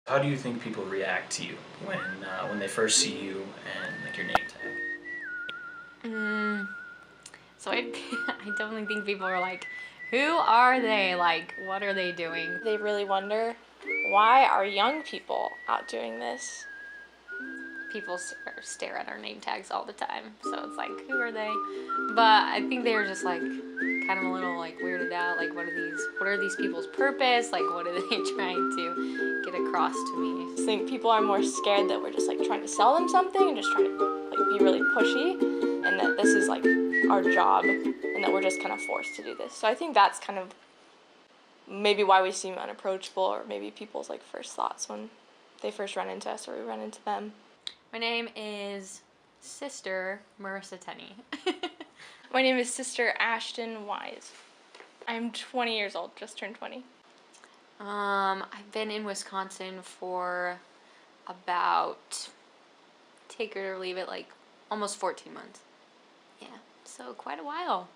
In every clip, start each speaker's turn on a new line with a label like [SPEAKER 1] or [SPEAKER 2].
[SPEAKER 1] How do you think people react to you when they first see you and like your name tag?
[SPEAKER 2] Mm, so I definitely think people are like, who are they? Like, what are they doing?
[SPEAKER 3] They really wonder, why are young people out doing this?
[SPEAKER 2] People stare at our name tags all the time, so it's like, who are they? But I think they're just like kind of a little like weirded out. Like, what are these people's purpose? Like, what are they trying to get across to me?
[SPEAKER 3] I think people are more scared that we're just like trying to sell them something and just trying to like be really pushy, and that this is like our job and that we're just kind of forced to do this. So I think that's kind of maybe why we seem unapproachable, or maybe people's like first thoughts when they first run into us or we run into them.
[SPEAKER 2] My name is Sister Marissa Tenney.
[SPEAKER 3] My name is Sister Ashton Wise. I'm 20 years old, just turned 20.
[SPEAKER 2] I've been in Wisconsin for about, take it or leave it, like almost 14 months. Yeah, so quite a while.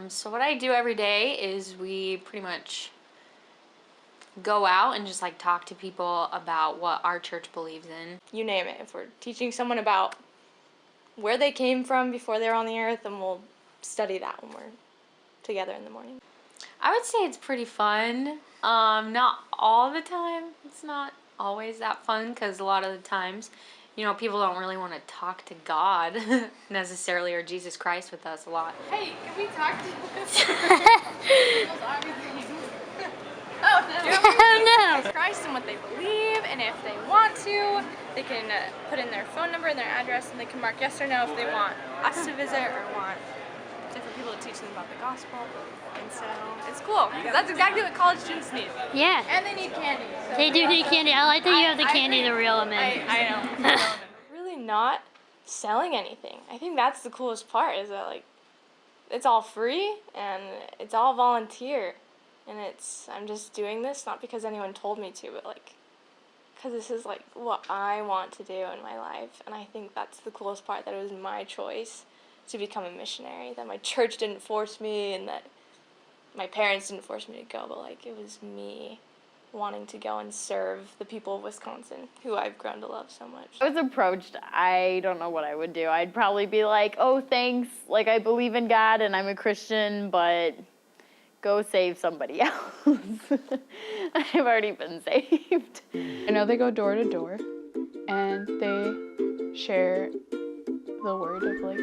[SPEAKER 2] So what I do every day is we pretty much go out and just like talk to people about what our church believes in.
[SPEAKER 3] You name it. If we're teaching someone about where they came from before they were on the earth, then we'll study that when we're together in the morning.
[SPEAKER 2] I would say it's pretty fun. Not all the time. It's not always that fun because a lot of the times, people don't really want to talk to God necessarily, or Jesus Christ with us a lot.
[SPEAKER 3] Hey, can we talk to you? Oh no! Christ and what they believe, and if they want to, they can put in their phone number and their address, and they can mark yes or no if they want us to visit or want different people to teach them about the gospel. And so it's cool, because that's exactly what college students need.
[SPEAKER 4] Yeah.
[SPEAKER 3] And they need candy. So
[SPEAKER 4] They do need candy. I like that you have the candy to reel them in.
[SPEAKER 3] I know. Really not selling anything. I think that's the coolest part, is that like it's all free and it's all volunteer. And I'm just doing this not because anyone told me to, but like because this is like what I want to do in my life. And I think that's the coolest part, that it was my choice to become a missionary, that my church didn't force me and that my parents didn't force me to go, but like it was me wanting to go and serve the people of Wisconsin, who I've grown to love so much.
[SPEAKER 5] I was approached, I don't know what I would do. I'd probably be like, oh, thanks, like I believe in God and I'm a Christian, but go save somebody else. I've already been saved.
[SPEAKER 6] I know they go door to door and they share the word of like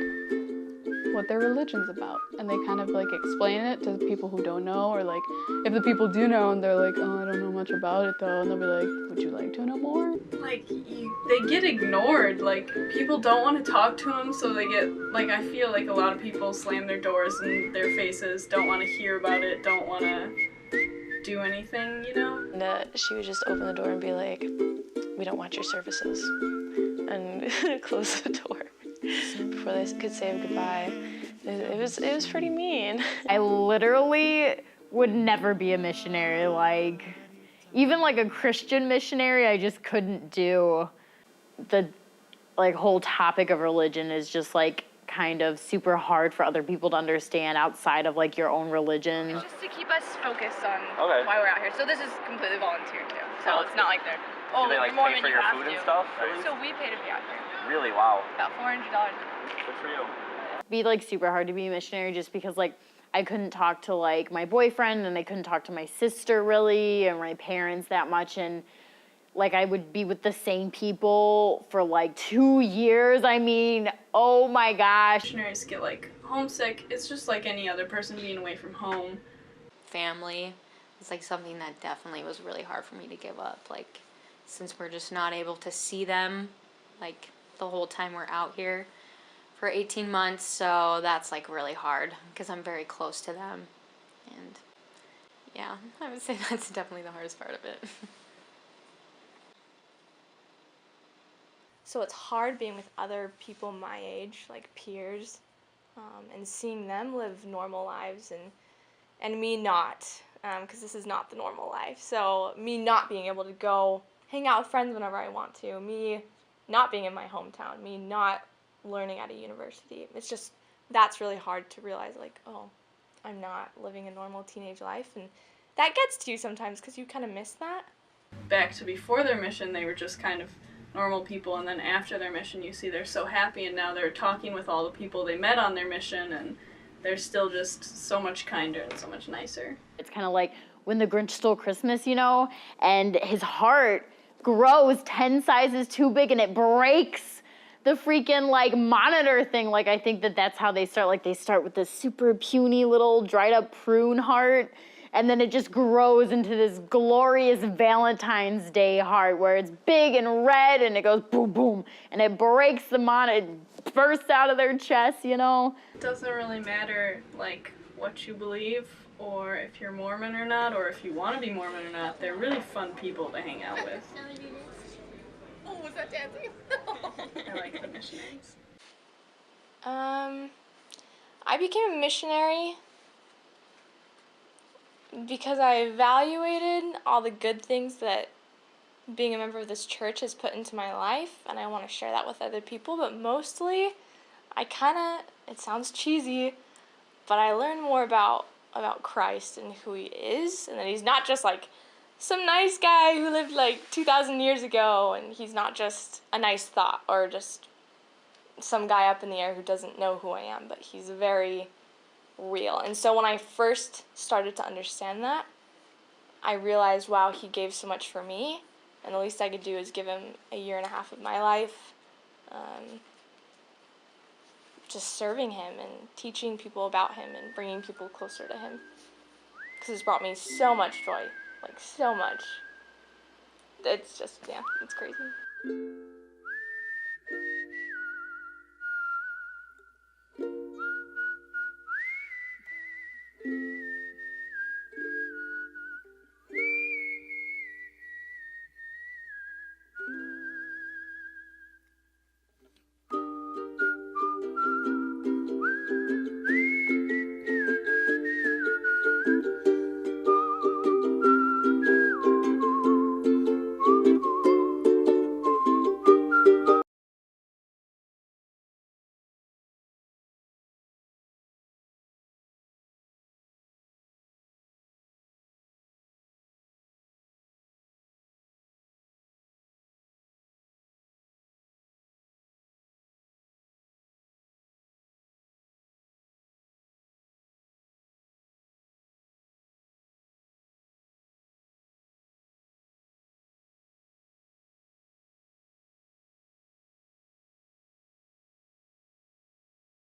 [SPEAKER 6] what their religion's about, and they kind of like explain it to people who don't know, or like if the people do know and they're like, oh, I don't know much about it though, and they'll be like, would you like to know more?
[SPEAKER 7] Like they get ignored, like people don't want to talk to them, so they get like, I feel like a lot of people slam their doors in their faces, don't want to hear about it, don't want to do anything,
[SPEAKER 3] And she would just open the door and be like, we don't want your services, and close the door before they could say goodbye. It was pretty mean.
[SPEAKER 5] I literally would never be a missionary. Like, even like a Christian missionary, I just couldn't do. The like whole topic of religion is just like kind of super hard for other people to understand outside of like your own religion.
[SPEAKER 3] Just to keep us focused on why we're out here. So this is completely volunteer too. So it's not like they're,
[SPEAKER 8] Do they like pay for your food and stuff?
[SPEAKER 3] So we pay to be out here.
[SPEAKER 8] Really? Wow.
[SPEAKER 3] About $400.
[SPEAKER 8] Good for you.
[SPEAKER 5] It'd be like super hard to be a missionary just because like I couldn't talk to like my boyfriend, and I couldn't talk to my sister really, and my parents that much, and like I would be with the same people for like 2 years. I mean, oh my gosh.
[SPEAKER 7] Missionaries get like homesick. It's just like any other person being away from home.
[SPEAKER 2] Family is like something that definitely was really hard for me to give up. Like, since we're just not able to see them like the whole time we're out here for 18 months, so that's like really hard because I'm very close to them. And yeah, I would say that's definitely the hardest part of it.
[SPEAKER 3] So it's hard being with other people my age, like peers, and seeing them live normal lives and me not, because this is not the normal life. So me not being able to go hang out with friends whenever I want to, me not being in my hometown, me not learning at a university. It's just, that's really hard to realize, like, oh, I'm not living a normal teenage life, and that gets to you sometimes because you kind of miss that.
[SPEAKER 7] back to before their mission, they were just kind of normal people, and then after their mission you see they're so happy, and now they're talking with all the people they met on their mission, and they're still just so much kinder and so much nicer.
[SPEAKER 5] It's kind of like when the Grinch Stole Christmas, you know, and his heart grows 10 sizes too big and it breaks the freaking like monitor thing. Like I think that's how they start. Like they start with this super puny little dried up prune heart, and then it just grows into this glorious Valentine's Day heart where it's big and red and it goes boom, boom, and it breaks the monitor, it bursts out of their chest, you know?
[SPEAKER 7] It doesn't really matter like what you believe or if you're Mormon or not, or if you want to be Mormon or not. They're really fun people to hang out with.
[SPEAKER 9] Oh, was that dancing?
[SPEAKER 7] I like the missionaries.
[SPEAKER 3] I became a missionary because I evaluated all the good things that being a member of this church has put into my life, and I want to share that with other people, but mostly it sounds cheesy, but I learned more about Christ and who he is, and that he's not just like some nice guy who lived like 2,000 years ago, and he's not just a nice thought or just some guy up in the air who doesn't know who I am, but he's very real. And so when I first started to understand that, I realized, wow, he gave so much for me, and the least I could do is give him a year and a half of my life, just serving him and teaching people about him and bringing people closer to him. Because it's brought me so much joy, like so much. It's just, yeah, it's crazy.